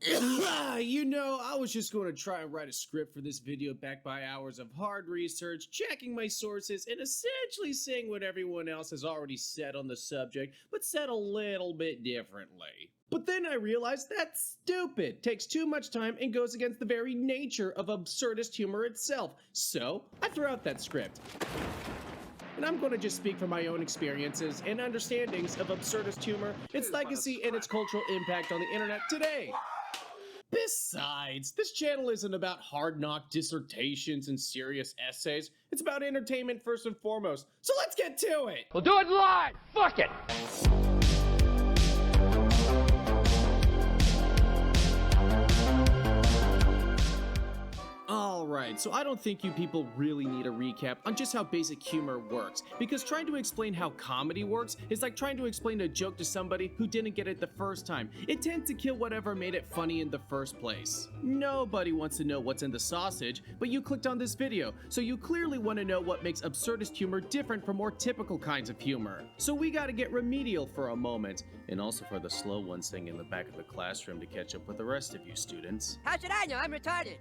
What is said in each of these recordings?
You know, I was just going to try and write a script for this video backed by hours of hard research, checking my sources, and essentially saying what everyone else has already said on the subject, but said a little bit differently. But then I realized that's stupid, takes too much time, and goes against the very nature of absurdist humor itself, so I threw out that script. And I'm going to just speak from my own experiences and understandings of absurdist humor, its legacy, and its cultural impact on the internet today. Besides, this channel isn't about hard-knock dissertations and serious essays. It's about entertainment first and foremost. So let's get to it! We'll do it live! Fuck it! Alright, so I don't think you people really need a recap on just how basic humor works, because trying to explain how comedy works is like trying to explain a joke to somebody who didn't get it the first time. It tends to kill whatever made it funny in the first place. Nobody wants to know what's in the sausage, but you clicked on this video, so you clearly want to know what makes absurdist humor different from more typical kinds of humor. So we gotta get remedial for a moment, and also for the slow ones sitting in the back of the classroom to catch up with the rest of you students. How should I know? I'm retarded.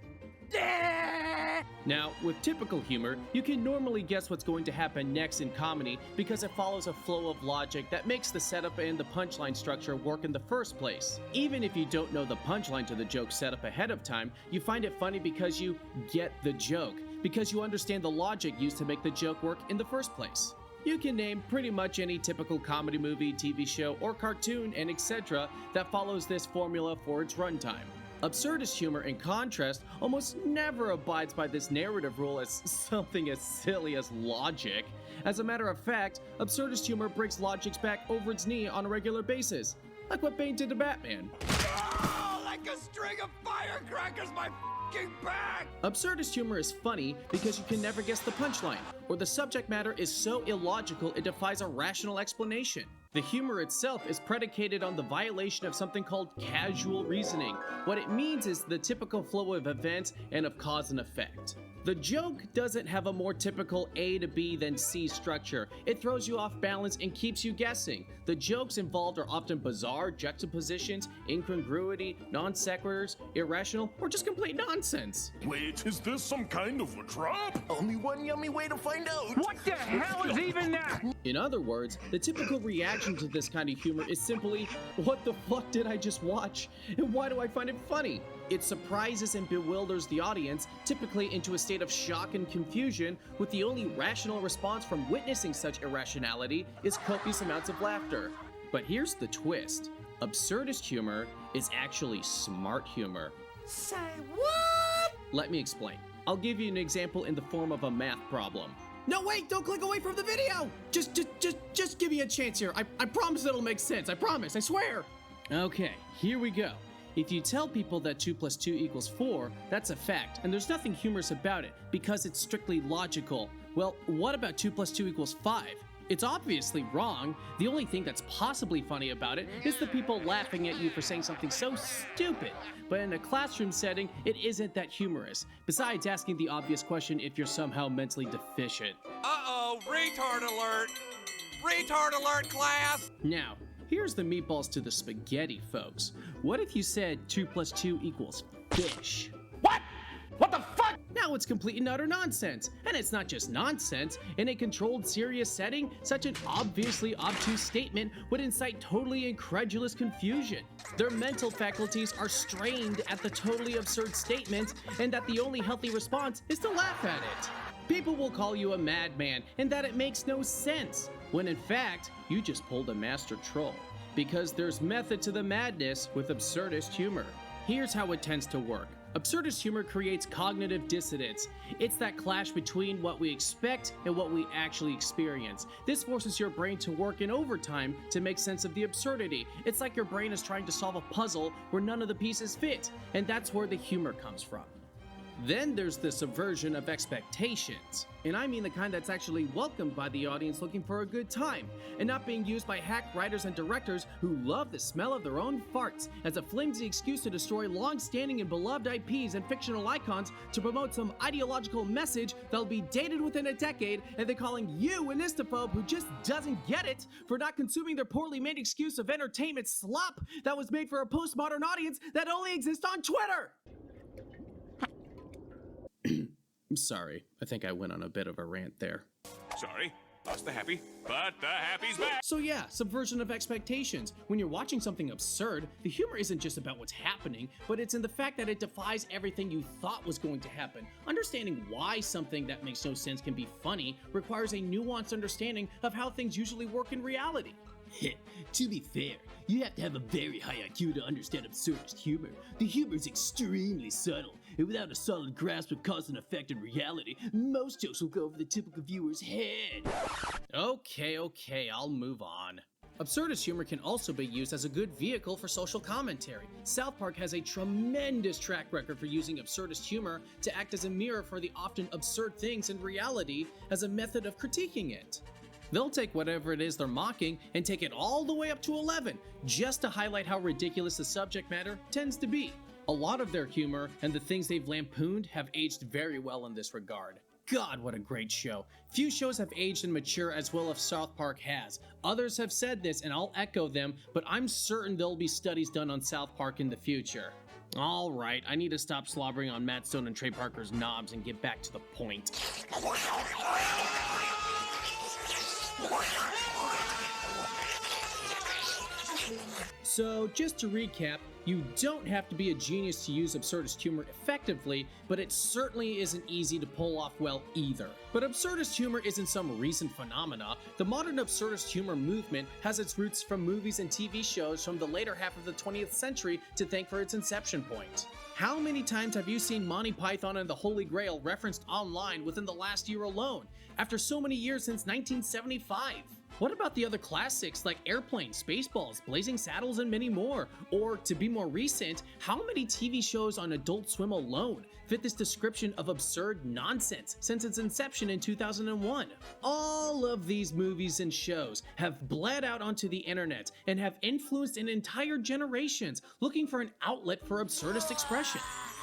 Now, with typical humor, you can normally guess what's going to happen next in comedy because it follows a flow of logic that makes the setup and the punchline structure work in the first place. Even if you don't know the punchline to the joke set up ahead of time, you find it funny because you get the joke, because you understand the logic used to make the joke work in the first place. You can name pretty much any typical comedy movie, TV show, or cartoon, and etc. that follows this formula for its runtime. Absurdist humor, in contrast, almost never abides by this narrative rule as something as silly as logic. As a matter of fact, absurdist humor breaks logic's back over its knee on a regular basis, like what Bane did to Batman. Oh, like a string of firecrackers, my f***ing back! Absurdist humor is funny because you can never guess the punchline, or the subject matter is so illogical it defies a rational explanation. The humor itself is predicated on the violation of something called casual reasoning. What it means is the typical flow of events and of cause and effect. The joke doesn't have a more typical A to B than C structure. It throws you off balance and keeps you guessing. The jokes involved are often bizarre juxtapositions, incongruity, non sequiturs, irrational, or just complete nonsense. Wait, is this some kind of a trap? Only one yummy way to find out. What the hell is even that? In other words, the typical reaction to this kind of humor is simply, what the fuck did I just watch? And why do I find it funny? It surprises and bewilders the audience, typically into a state of shock and confusion, with the only rational response from witnessing such irrationality is copious amounts of laughter. But here's the twist. Absurdist humor is actually smart humor. Say what? Let me explain. I'll give you an example in the form of a math problem. No, wait, don't click away from the video! Just give me a chance here. I promise it'll make sense. I promise, I swear! Okay, here we go. If you tell people that 2 + 2 = 4, that's a fact, and there's nothing humorous about it, because it's strictly logical. Well, what about 2 + 2 = 5? It's obviously wrong. The only thing that's possibly funny about it is the people laughing at you for saying something so stupid. But in a classroom setting, it isn't that humorous, besides asking the obvious question if you're somehow mentally deficient. Uh-oh, retard alert! Retard alert, class! Now, here's the meatballs to the spaghetti, folks. What if you said 2 + 2 = fish? What? What the fuck? Now it's complete and utter nonsense. And it's not just nonsense. In a controlled, serious setting, such an obviously obtuse statement would incite totally incredulous confusion. Their mental faculties are strained at the totally absurd statement, and that the only healthy response is to laugh at it. People will call you a madman, and that it makes no sense, when in fact, you just pulled a master troll. Because there's method to the madness with absurdist humor. Here's how it tends to work. Absurdist humor creates cognitive dissonance. It's that clash between what we expect and what we actually experience. This forces your brain to work in overtime to make sense of the absurdity. It's like your brain is trying to solve a puzzle where none of the pieces fit, and that's where the humor comes from. Then there's the subversion of expectations. And I mean the kind that's actually welcomed by the audience looking for a good time, and not being used by hack writers and directors who love the smell of their own farts as a flimsy excuse to destroy long-standing and beloved IPs and fictional icons to promote some ideological message that'll be dated within a decade, and then calling you an istophobe who just doesn't get it for not consuming their poorly made excuse of entertainment slop that was made for a postmodern audience that only exists on Twitter! I'm sorry, I think I went on a bit of a rant there. Sorry, lost the happy, but the happy's back. So yeah, subversion of expectations. When you're watching something absurd, the humor isn't just about what's happening, but it's in the fact that it defies everything you thought was going to happen. Understanding why something that makes no sense can be funny requires a nuanced understanding of how things usually work in reality. To be fair, you have to have a very high IQ to understand absurdist humor. The humor is extremely subtle, and without a solid grasp of cause and effect in reality, most jokes will go over the typical viewer's head. Okay, I'll move on. Absurdist humor can also be used as a good vehicle for social commentary. South Park has a tremendous track record for using absurdist humor to act as a mirror for the often absurd things in reality as a method of critiquing it. They'll take whatever it is they're mocking and take it all the way up to 11, just to highlight how ridiculous the subject matter tends to be. A lot of their humor and the things they've lampooned have aged very well in this regard. God, what a great show. Few shows have aged and mature as well as South Park has. Others have said this, and I'll echo them, but I'm certain there'll be studies done on South Park in the future. Alright, I need to stop slobbering on Matt Stone and Trey Parker's knobs and get back to the point. So, just to recap, you don't have to be a genius to use absurdist humor effectively, but it certainly isn't easy to pull off well either. But absurdist humor isn't some recent phenomena. The modern absurdist humor movement has its roots from movies and TV shows from the later half of the 20th century to thank for its inception point. How many times have you seen Monty Python and the Holy Grail referenced online within the last year alone, after so many years since 1975? What about the other classics like Airplane, Spaceballs, Blazing Saddles, and many more? Or, to be more recent, how many TV shows on Adult Swim alone fit this description of absurd nonsense since its inception in 2001? All of these movies and shows have bled out onto the internet and have influenced an entire generations looking for an outlet for absurdist expression.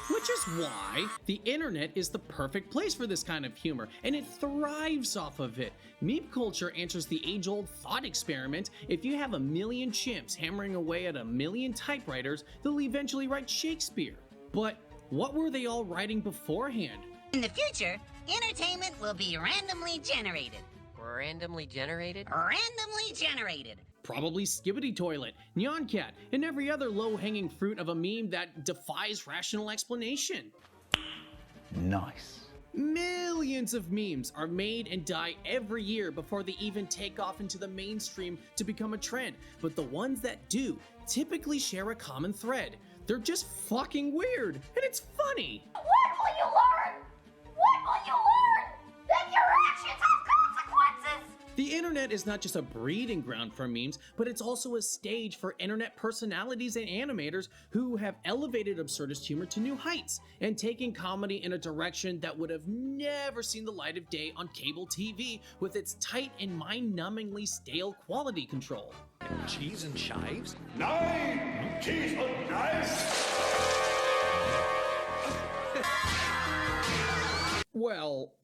Which is why the internet is the perfect place for this kind of humor, and it thrives off of it. Meme culture answers the age-old thought experiment: if you have a million chimps hammering away at a million typewriters, they'll eventually write Shakespeare. But what were they all writing beforehand? In the future, entertainment will be randomly generated. Randomly generated? Randomly generated. Probably Skibbity Toilet, Nyan Cat, and every other low-hanging fruit of a meme that defies rational explanation. Nice. Millions of memes are made and die every year before they even take off into the mainstream to become a trend, but the ones that do typically share a common thread. They're just fucking weird, and it's funny. When will you learn? When will you learn that your actions have consequences? The internet is not just a breeding ground for memes, but it's also a stage for internet personalities and animators who have elevated absurdist humor to new heights and taken comedy in a direction that would have never seen the light of day on cable TV with its tight and mind-numbingly stale quality control. Cheese and chives? Nein! Cheese und Knives! Well,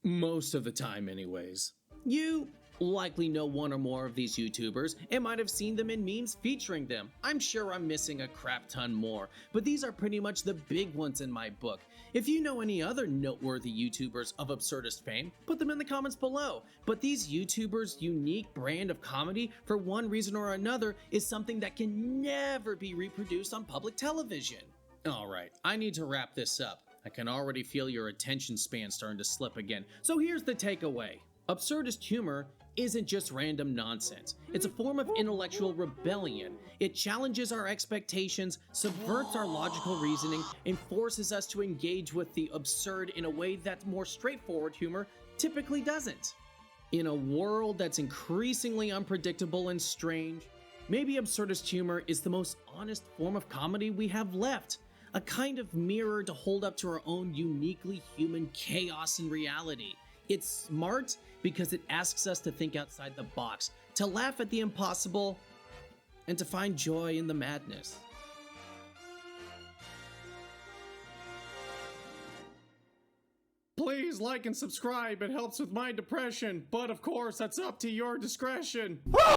most of the time anyways. You likely know one or more of these YouTubers and might have seen them in memes featuring them. I'm sure I'm missing a crap ton more, but these are pretty much the big ones in my book. If you know any other noteworthy YouTubers of absurdist fame, put them in the comments below. But these YouTubers' unique brand of comedy, for one reason or another, is something that can never be reproduced on public television. Alright, I need to wrap this up. I can already feel your attention span starting to slip again, so here's the takeaway. Absurdist humor isn't just random nonsense. It's a form of intellectual rebellion. It challenges our expectations, subverts our logical reasoning, and forces us to engage with the absurd in a way that more straightforward humor typically doesn't. In a world that's increasingly unpredictable and strange, maybe absurdist humor is the most honest form of comedy we have left. a kind of mirror to hold up to our own uniquely human chaos and reality. It's smart because it asks us to think outside the box, to laugh at the impossible, and to find joy in the madness. Please like and subscribe, it helps with my depression, but of course that's up to your discretion.